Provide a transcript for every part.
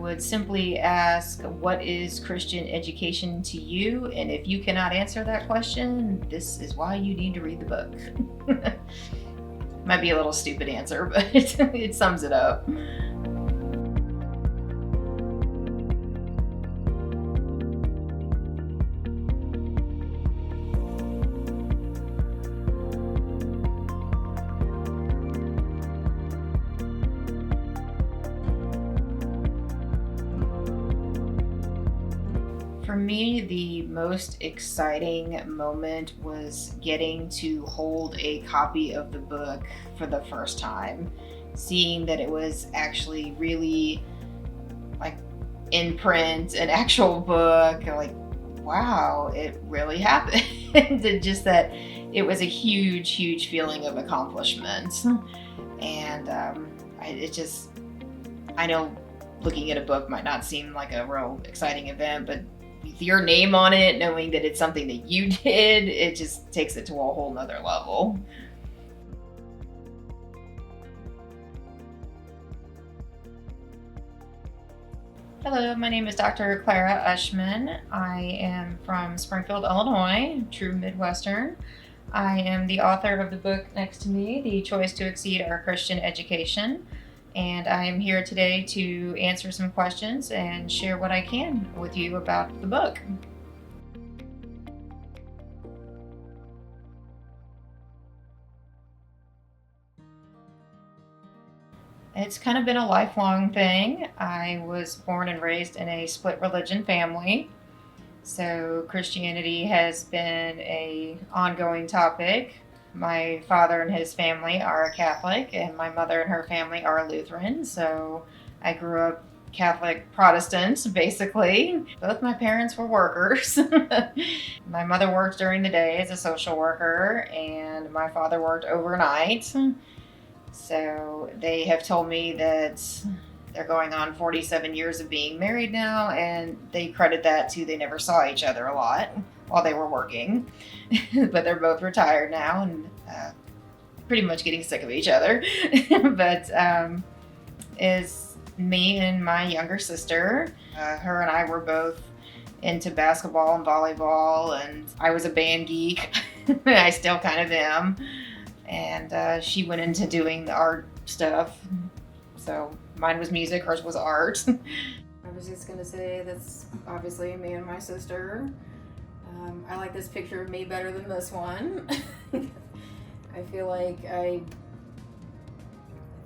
would simply ask, what is Christian education to you? And if you cannot answer that question, this is why you need to read the book. Might be a little stupid answer, but it sums it up. For me, the most exciting moment was getting to hold a copy of the book for the first time, seeing that it was actually really like in print, an actual book. Like, wow, it really happened. And just that it was a huge, huge feeling of accomplishment. And I know looking at a book might not seem like a real exciting event, but with your name on it, knowing that it's something that you did, it just takes it to a whole nother level. Hello, my name is Dr. Clara Ushman. I am from Springfield, Illinois, true Midwestern. I am the author of the book next to me, The Choice to Exceed Our Christian Education. And I am here today to answer some questions and share what I can with you about the book. It's kind of been a lifelong thing. I was born and raised in a split religion family. So Christianity has been an ongoing topic. My father and his family are Catholic, and my mother and her family are Lutheran. So I grew up Catholic Protestants, basically. Both my parents were workers. My mother worked during the day as a social worker, and my father worked overnight. So they have told me that they're going on 47 years of being married now, and they credit that to they never saw each other a lot while they were working. But they're both retired now and pretty much getting sick of each other. But is me and my younger sister. Her and I were both into basketball and volleyball, and I was a band geek. I still kind of am. And she went into doing the art stuff. So mine was music, hers was art. I was just going to say that's obviously me and my sister. I like this picture of me better than this one. I feel like I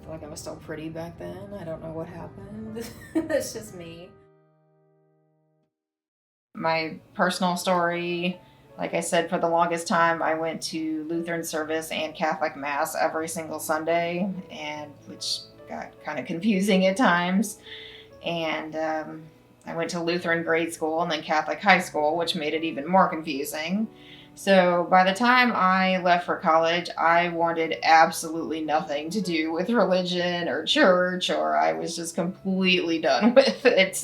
was still pretty back then. I don't know what happened. That's just me. My personal story, like I said, for the longest time, I went to Lutheran service and Catholic Mass every single Sunday, and which got kind of confusing at times. And I went to Lutheran grade school and then Catholic high school, which made it even more confusing. So by the time I left for college, I wanted absolutely nothing to do with religion or church, or I was just completely done with it.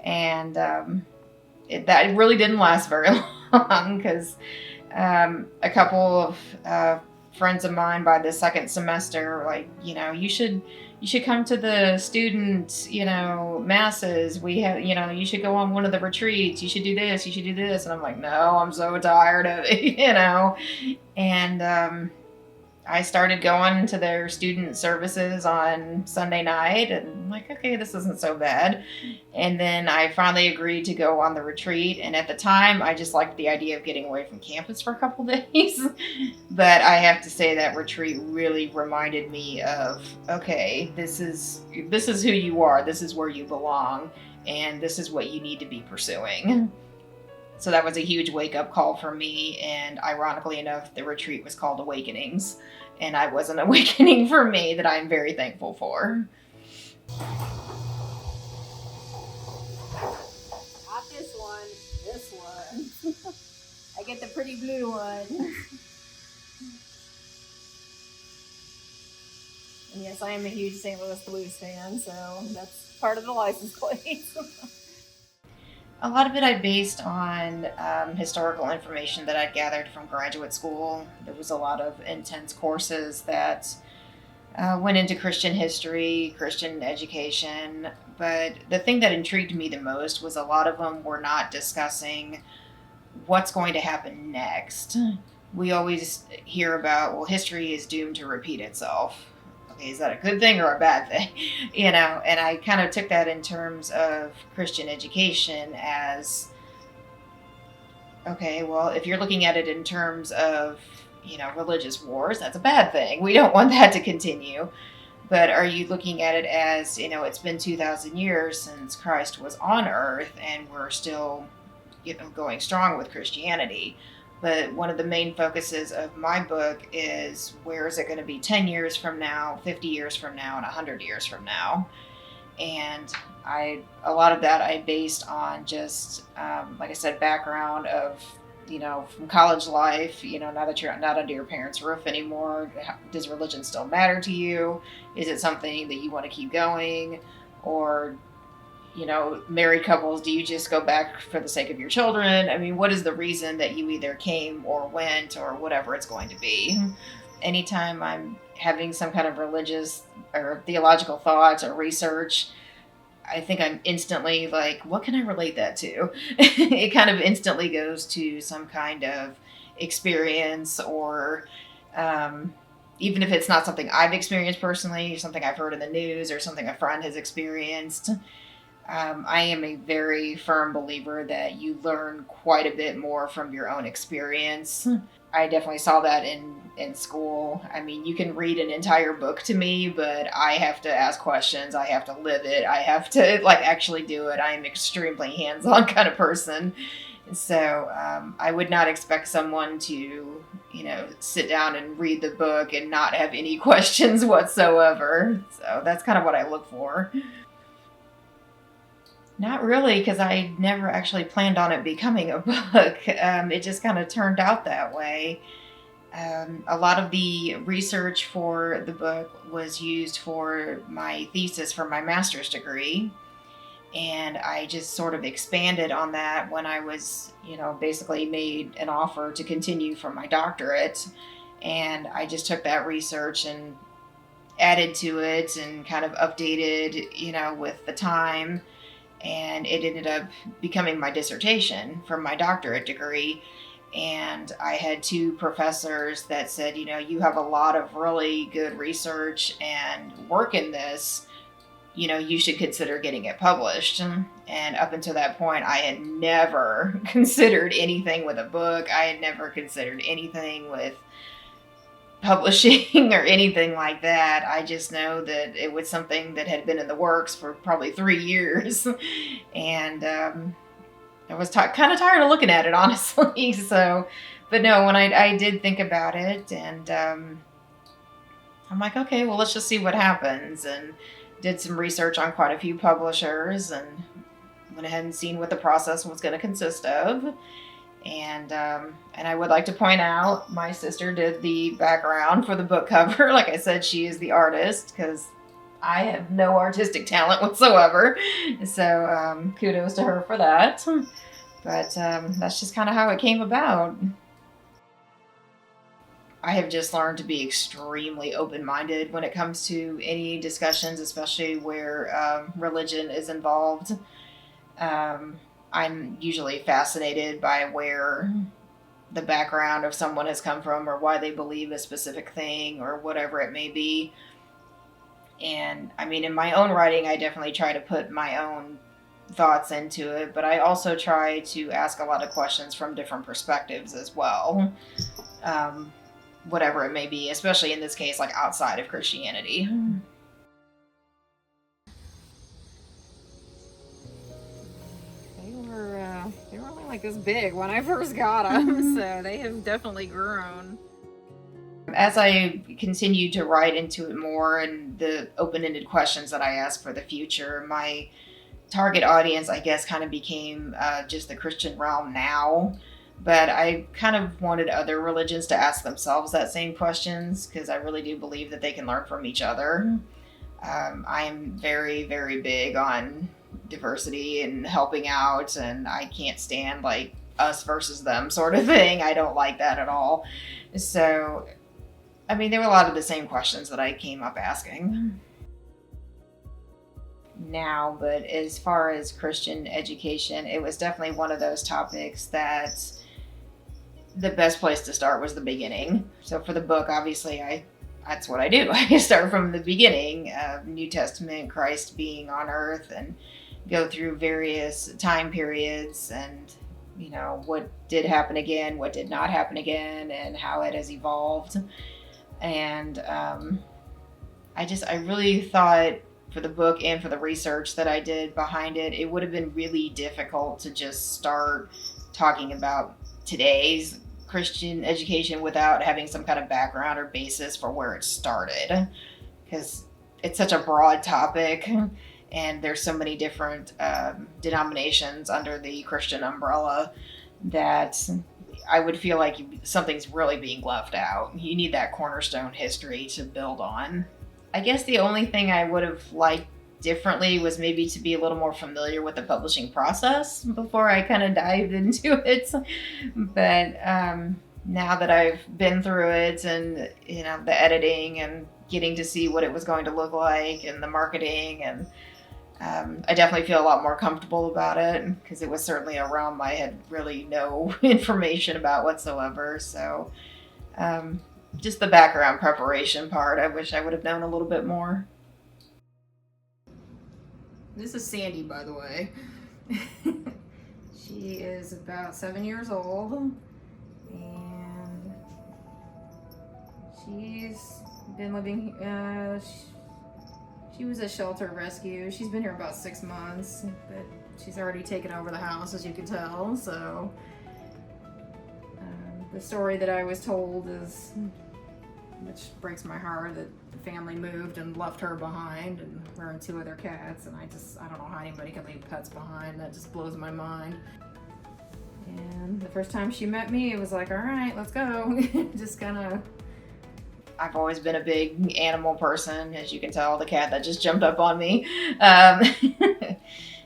And that really didn't last very long because a couple of friends of mine by the second semester were like, you should come to the student, masses. We have, you should go on one of the retreats. You should do this. You should do this. And I'm like, no, I'm so tired of it, And I started going to their student services on Sunday night, and I'm like, okay, this isn't so bad. And then I finally agreed to go on the retreat. And at the time, I just liked the idea of getting away from campus for a couple days. But I have to say that retreat really reminded me of, okay, this is who you are. This is where you belong. And this is what you need to be pursuing. So that was a huge wake-up call for me, and ironically enough, the retreat was called Awakenings, and I was an awakening for me that I'm very thankful for. Not this one, this one. I get the pretty blue one. And yes, I am a huge St. Louis Blues fan, so that's part of the license plate. A lot of it I based on historical information that I'd gathered from graduate school. There was a lot of intense courses that went into Christian history, Christian education, But the thing that intrigued me the most was a lot of them were not discussing what's going to happen next. We always hear about, well, history is doomed to repeat itself. Okay, is that a good thing or a bad thing? And I kind of took that in terms of Christian education as, okay, well, if you're looking at it in terms of, religious wars, that's a bad thing. We don't want that to continue. But are you looking at it as, it's been 2,000 years since Christ was on earth and we're still, going strong with Christianity? But one of the main focuses of my book is, where is it going to be 10 years from now, 50 years from now, and 100 years from now? And a lot of that I based on just, like I said, background of, from college life, now that you're not under your parents' roof anymore, does religion still matter to you? Is it something that you want to keep going? Or, married couples, do you just go back for the sake of your children? I mean, what is the reason that you either came or went or whatever it's going to be? Anytime I'm having some kind of religious or theological thoughts or research, I think I'm instantly like, what can I relate that to? It kind of instantly goes to some kind of experience, or even if it's not something I've experienced personally, something I've heard in the news or something a friend has experienced. I am a very firm believer that you learn quite a bit more from your own experience. I definitely saw that in school. I mean, you can read an entire book to me, but I have to ask questions. I have to live it. I have to actually do it. I am an extremely hands-on kind of person. So I would not expect someone to, sit down and read the book and not have any questions whatsoever. So that's kind of what I look for. Not really, because I never actually planned on it becoming a book. It just kind of turned out that way. A lot of the research for the book was used for my thesis for my master's degree. And I just sort of expanded on that when I was, basically made an offer to continue for my doctorate. And I just took that research and added to it and kind of updated, with the time. And it ended up becoming my dissertation for my doctorate degree. And I had two professors that said, you have a lot of really good research and work in this. You should consider getting it published. And up until that point, I had never considered anything with a book. I had never considered anything with publishing or anything like that. I just know that it was something that had been in the works for probably 3 years. And I was kind of tired of looking at it, honestly. So, but no, when I did think about it, and I'm like, okay, well, let's just see what happens. And did some research on quite a few publishers and went ahead and seen what the process was going to consist of. And I would like to point out, my sister did the background for the book cover. Like I said, she is the artist, because I have no artistic talent whatsoever. So kudos to her for that. But that's just kind of how it came about. I have just learned to be extremely open-minded when it comes to any discussions, especially where religion is involved. I'm usually fascinated by where the background of someone has come from, or why they believe a specific thing, or whatever it may be. And I mean, in my own writing, I definitely try to put my own thoughts into it, but I also try to ask a lot of questions from different perspectives as well. Whatever it may be, especially in this case, like outside of Christianity. They were only like this big when I first got them, so they have definitely grown. As I continued to write into it more, and the open-ended questions that I asked for the future, my target audience, I guess, kind of became just the Christian realm now. But I kind of wanted other religions to ask themselves that same questions, because I really do believe that they can learn from each other. I'm very, very big on diversity and helping out, and I can't stand like us versus them sort of thing. I don't like that at all. So, I mean, there were a lot of the same questions that I came up asking. now, but as far as Christian education, it was definitely one of those topics that the best place to start was the beginning. So for the book, obviously, that's what I do. I start from the beginning, New Testament, Christ being on earth, and go through various time periods and what did happen again, what did not happen again, and how it has evolved. And I really thought for the book and for the research that I did behind it, it would have been really difficult to just start talking about today's Christian education without having some kind of background or basis for where it started, because it's such a broad topic and there's so many different denominations under the Christian umbrella that I would feel like something's really being left out. You need that cornerstone history to build on. I guess the only thing I would have liked differently was maybe to be a little more familiar with the publishing process before I kind of dived into it. But now that I've been through it and, the editing and getting to see what it was going to look like and the marketing, and I definitely feel a lot more comfortable about it, because it was certainly a realm I had really no information about whatsoever. So just the background preparation part, I wish I would have known a little bit more. This is Sandy, by the way. She is about 7 years old, and she's been living. She was a shelter rescue. She's been here about 6 months, but she's already taken over the house, as you can tell. So the story that I was told is, which breaks my heart, that the family moved and left her behind, and her and 2 other cats, and I don't know how anybody can leave pets behind. That just blows my mind. And the first time she met me, it was like, all right, let's go. Just kind of, I've always been a big animal person, as you can tell, the cat that just jumped up on me.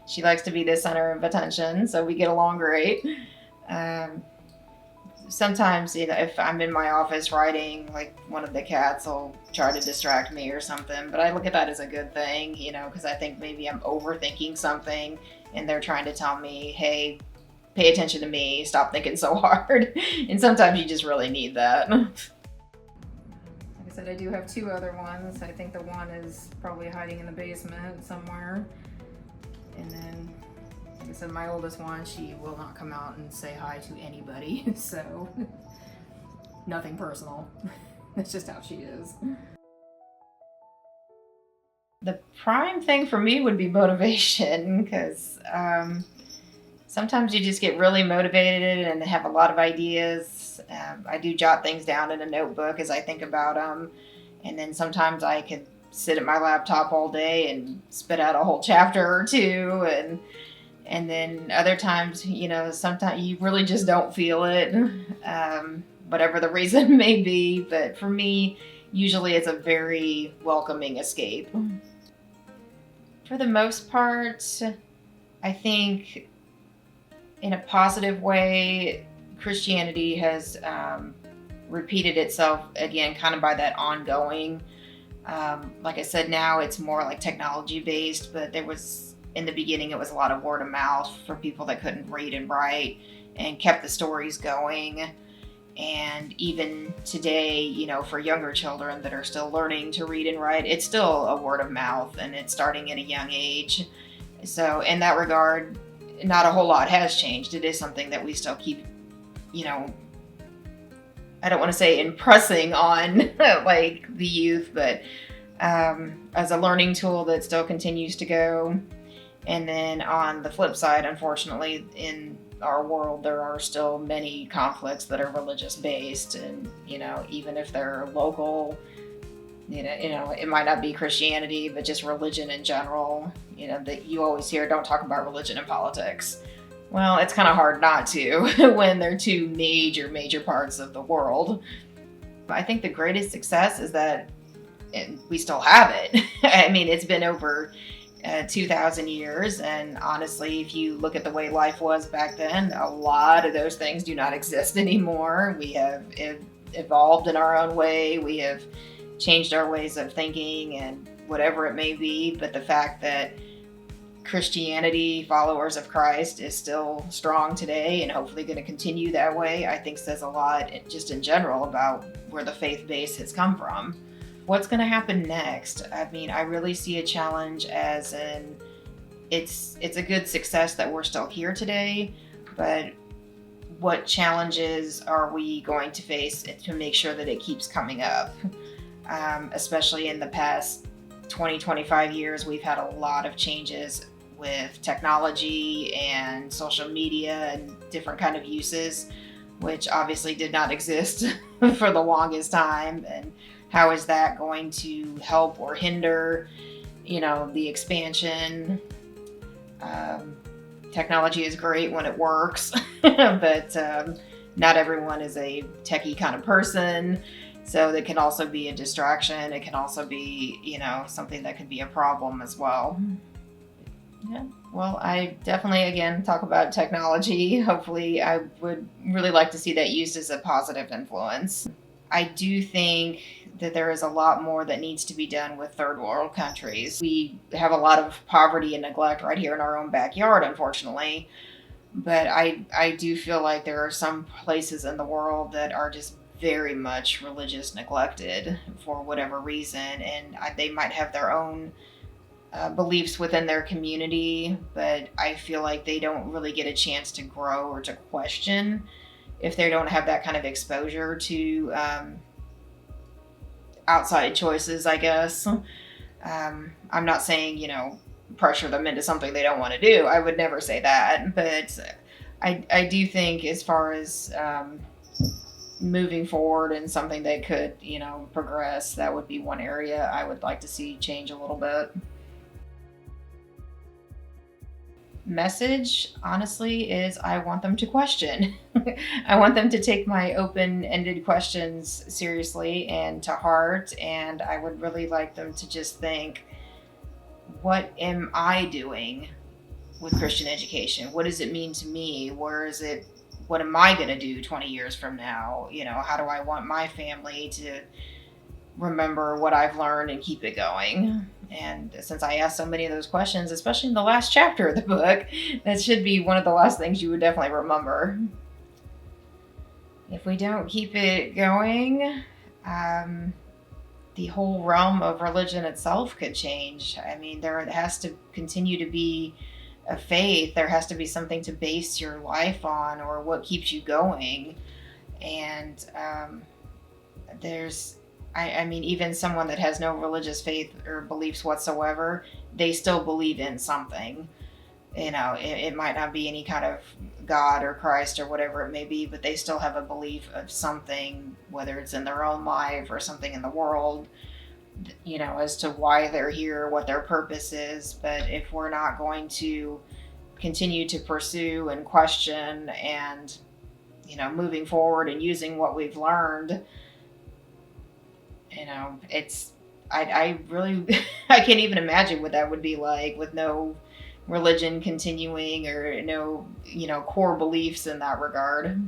She likes to be the center of attention, so we get along great. Sometimes, if I'm in my office writing, like, one of the cats will try to distract me or something, but I look at that as a good thing, because I think maybe I'm overthinking something and they're trying to tell me, hey, pay attention to me, stop thinking so hard. And sometimes you just really need that. Like I said, I do have 2 other ones. I think the one is probably hiding in the basement somewhere. And then, like I said, my oldest one, she will not come out and say hi to anybody, so nothing personal. That's just how she is. The prime thing for me would be motivation, because sometimes you just get really motivated and have a lot of ideas. I do jot things down in a notebook as I think about them, and then sometimes I could sit at my laptop all day and spit out a whole chapter or 2, and then other times, sometimes you really just don't feel it, whatever the reason may be. But for me, usually it's a very welcoming escape. For the most part, I think in a positive way, Christianity has repeated itself again, kind of by that ongoing. Like I said, now it's more like technology based, but in the beginning, it was a lot of word of mouth for people that couldn't read and write, and kept the stories going. And even today, for younger children that are still learning to read and write, it's still a word of mouth, and it's starting at a young age. So in that regard, not a whole lot has changed. It is something that we still keep, I don't want to say impressing on like the youth, but as a learning tool that still continues to go. And then on the flip side, unfortunately, in our world, there are still many conflicts that are religious based, and even if they're local, it might not be Christianity, but just religion in general. That you always hear, don't talk about religion and politics. Well, it's kind of hard not to when they're 2 major parts of the world. I think the greatest success is that we still have it. I mean, it's been over 2,000 years, and honestly, if you look at the way life was back then, a lot of those things do not exist anymore. We have evolved in our own way. We have changed our ways of thinking and whatever it may be, but the fact that Christianity, followers of Christ, is still strong today and hopefully going to continue that way, I think says a lot just in general about where the faith base has come from. What's going to happen next? I mean, I really see a challenge as in it's a good success that we're still here today, but what challenges are we going to face to make sure that it keeps coming up? Especially in the past 20, 25 years, we've had a lot of changes with technology and social media and different kind of uses, which obviously did not exist for the longest time. And how is that going to help or hinder, the expansion? Technology is great when it works, but not everyone is a techie kind of person. So that can also be a distraction. It can also be, something that could be a problem as well. Yeah. Well, I definitely, again, talk about technology. Hopefully, I would really like to see that used as a positive influence. I do think that there is a lot more that needs to be done with third world countries. We have a lot of poverty and neglect right here in our own backyard, unfortunately. But I do feel like there are some places in the world that are just very much religious neglected for whatever reason. And they might have their own beliefs within their community, but I feel like they don't really get a chance to grow or to question if they don't have that kind of exposure to outside choices, I guess. I'm not saying, pressure them into something they don't want to do. I would never say that. But I do think as far as moving forward and something that could, progress, that would be one area I would like to see change a little bit. Message, honestly, is I want them to question. I want them to take my open-ended questions seriously and to heart, and I would really like them to just think, what am I doing with Christian education? What does it mean to me? What am I going to do 20 years from now? How do I want my family to remember what I've learned and keep it going? And since I asked so many of those questions, especially in the last chapter of the book, that should be one of the last things you would definitely remember. If we don't keep it going, the whole realm of religion itself could change. I mean, there has to continue to be a faith. There has to be something to base your life on or what keeps you going. And I mean, even someone that has no religious faith or beliefs whatsoever, they still believe in something. It might not be any kind of God or Christ or whatever it may be, but they still have a belief of something, whether it's in their own life or something in the world, as to why they're here, what their purpose is. But if we're not going to continue to pursue and question and, moving forward and using what we've learned, I really, I can't even imagine what that would be like with no religion continuing or no, core beliefs in that regard.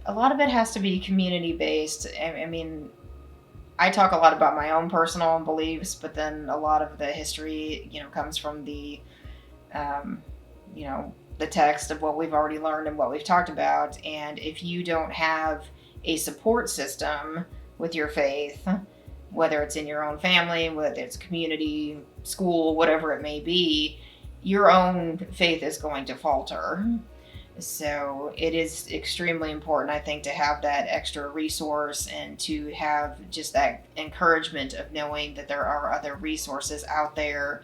A lot of it has to be community based. I mean, I talk a lot about my own personal beliefs, but then a lot of the history, comes from the, the text of what we've already learned and what we've talked about. And if you don't have a support system with your faith, whether it's in your own family, whether it's community, school, whatever it may be, your own faith is going to falter. So it is extremely important, I think, to have that extra resource and to have just that encouragement of knowing that there are other resources out there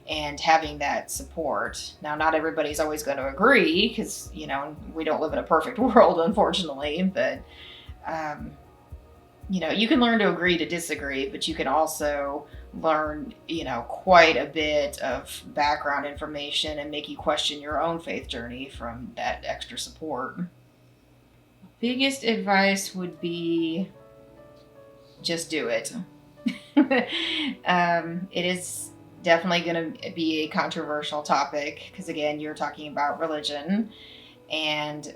and having that support. Now, not everybody's always going to agree because, we don't live in a perfect world, unfortunately, but you can learn to agree to disagree, but you can also learn, quite a bit of background information and make you question your own faith journey from that extra support. Biggest advice would be just do it. It is definitely going to be a controversial topic because, again, you're talking about religion. And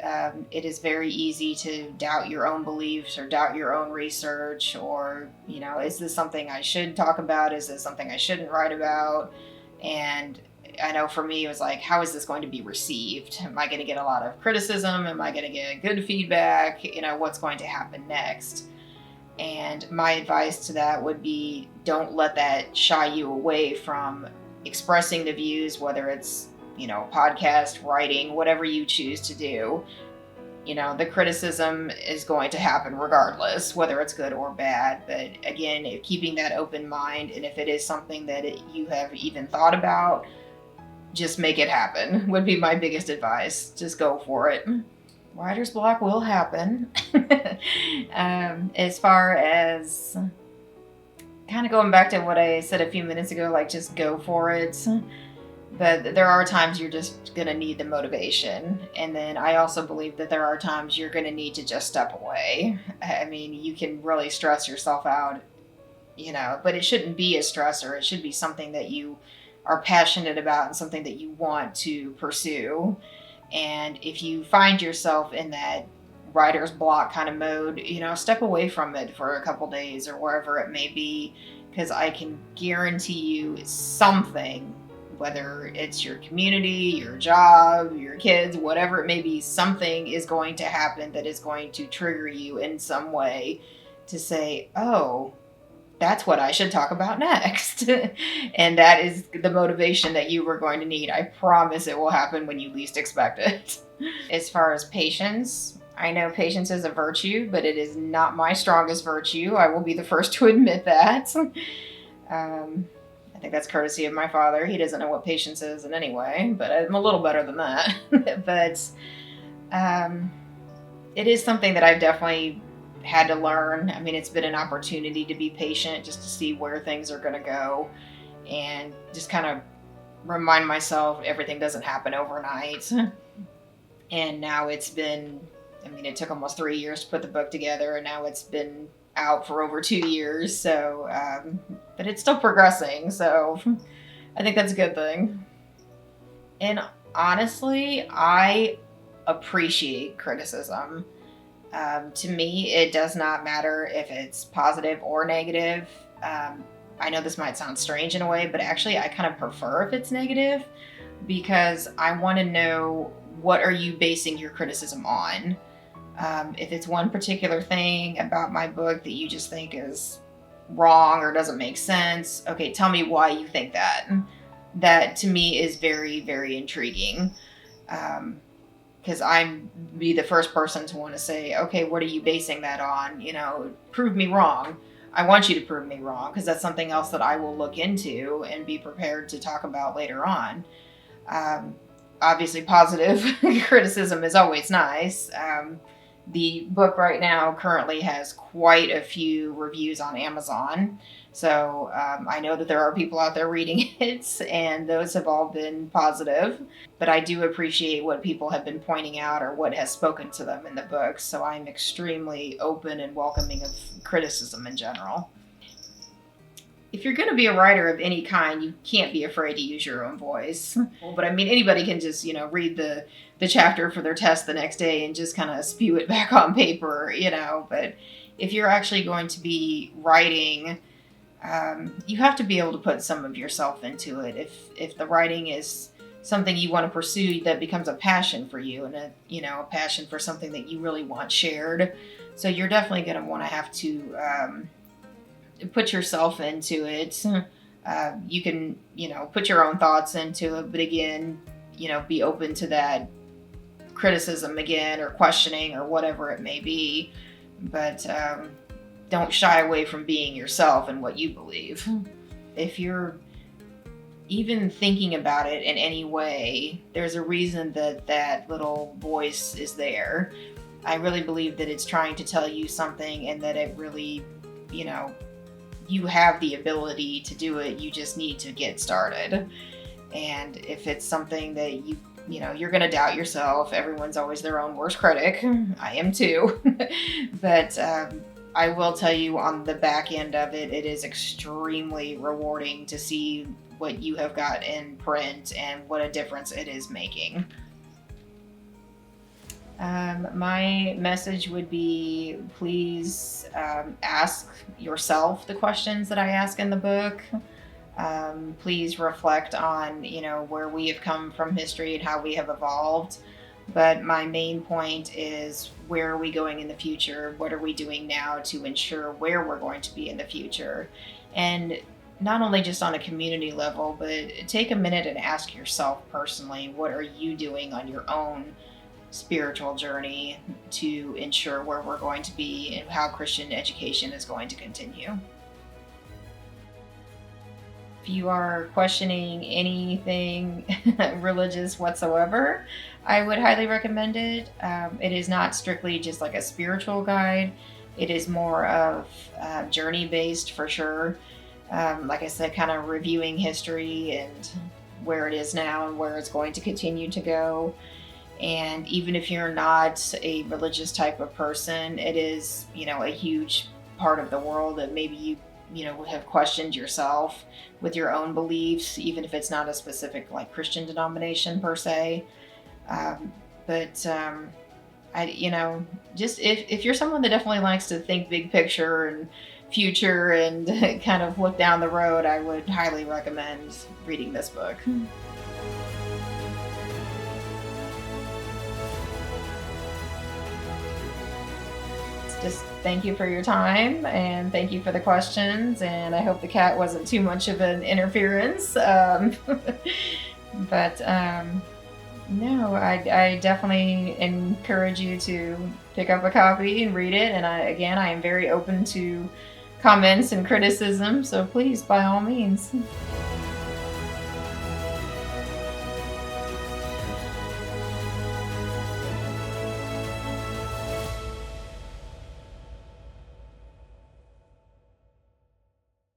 it is very easy to doubt your own beliefs or doubt your own research or, is this something I should talk about? Is this something I shouldn't write about? And I know for me, it was like, how is this going to be received? Am I going to get a lot of criticism? Am I going to get good feedback? What's going to happen next? And my advice to that would be, don't let that shy you away from expressing the views, whether it's, podcast, writing, whatever you choose to do. The criticism is going to happen regardless, whether it's good or bad. But again, keeping that open mind, and if it is something that you have even thought about, just make it happen, would be my biggest advice. Just go for it. Writer's block will happen. As far as kind of going back to what I said a few minutes ago, like just go for it. But there are times you're just going to need the motivation. And then I also believe that there are times you're going to need to just step away. I mean, you can really stress yourself out, but it shouldn't be a stressor. It should be something that you are passionate about and something that you want to pursue. And if you find yourself in that writer's block kind of mode, step away from it for a couple days or wherever it may be, because I can guarantee you something, whether it's your community, your job, your kids, whatever it may be, something is going to happen that is going to trigger you in some way to say, oh, that's what I should talk about next. And that is the motivation that you were going to need. I promise it will happen when you least expect it. As far as patience, I know patience is a virtue, but it is not my strongest virtue. I will be the first to admit that. I think that's courtesy of my father. He doesn't know what patience is in any way, but I'm a little better than that. But it is something that I've definitely had to learn. I mean, it's been an opportunity to be patient, just to see where things are going to go, and just kind of remind myself everything doesn't happen overnight. And now it took almost 3 years to put the book together, and now it's been out for over 2 years. So, but it's still progressing. So I think that's a good thing. And honestly, I appreciate criticism. To me, it does not matter if it's positive or negative. I know this might sound strange in a way, but actually I kind of prefer if it's negative, because I want to know, what are you basing your criticism on? If it's one particular thing about my book that you just think is wrong or doesn't make sense, okay, tell me why you think that. That to me is very, very intriguing. Because I'm be the first person to want to say, okay, what are you basing that on? Prove me wrong. I want you to prove me wrong, because that's something else that I will look into and be prepared to talk about later on. Obviously, positive criticism is always nice. The book right now currently has quite a few reviews on Amazon. So I know that there are people out there reading it, and those have all been positive. But I do appreciate what people have been pointing out or what has spoken to them in the book. So I'm extremely open and welcoming of criticism in general. If you're going to be a writer of any kind, you can't be afraid to use your own voice. But I mean, anybody can just, read the chapter for their test the next day and just kind of spew it back on paper, But if you're actually going to be writing, you have to be able to put some of yourself into it. If the writing is something you want to pursue, that becomes a passion for you, and a passion for something that you really want shared. So you're definitely going to want to have to put yourself into it. You can, put your own thoughts into it, but again, be open to that criticism again, or questioning, or whatever it may be. But don't shy away from being yourself and what you believe. If you're even thinking about it in any way, there's a reason that little voice is there. I really believe that it's trying to tell you something, and that it really, you have the ability to do it. You just need to get started. And if it's something that you're going to doubt yourself. Everyone's always their own worst critic. I am too. But I will tell you, on the back end of it, it is extremely rewarding to see what you have got in print and what a difference it is making. My message would be, please ask yourself the questions that I ask in the book. Please reflect on, where we have come from history and how we have evolved. But my main point is, where are we going in the future? What are we doing now to ensure where we're going to be in the future? And not only just on a community level, but take a minute and ask yourself personally, what are you doing on your own spiritual journey to ensure where we're going to be and how Christian education is going to continue? If you are questioning anything religious whatsoever, I would highly recommend it. It is not strictly just like a spiritual guide, it is more of journey based for sure. Like I said, kind of reviewing history and where it is now and where it's going to continue to go. And even if you're not a religious type of person, it is, a huge part of the world that maybe you have questioned yourself with your own beliefs, even if it's not a specific like Christian denomination per se. But just if you're someone that definitely likes to think big picture and future and kind of look down the road, I would highly recommend reading this book. Just thank you for your time and thank you for the questions. And I hope the cat wasn't too much of an interference. But no, I definitely encourage you to pick up a copy and read it. And I am very open to comments and criticism. So please, by all means.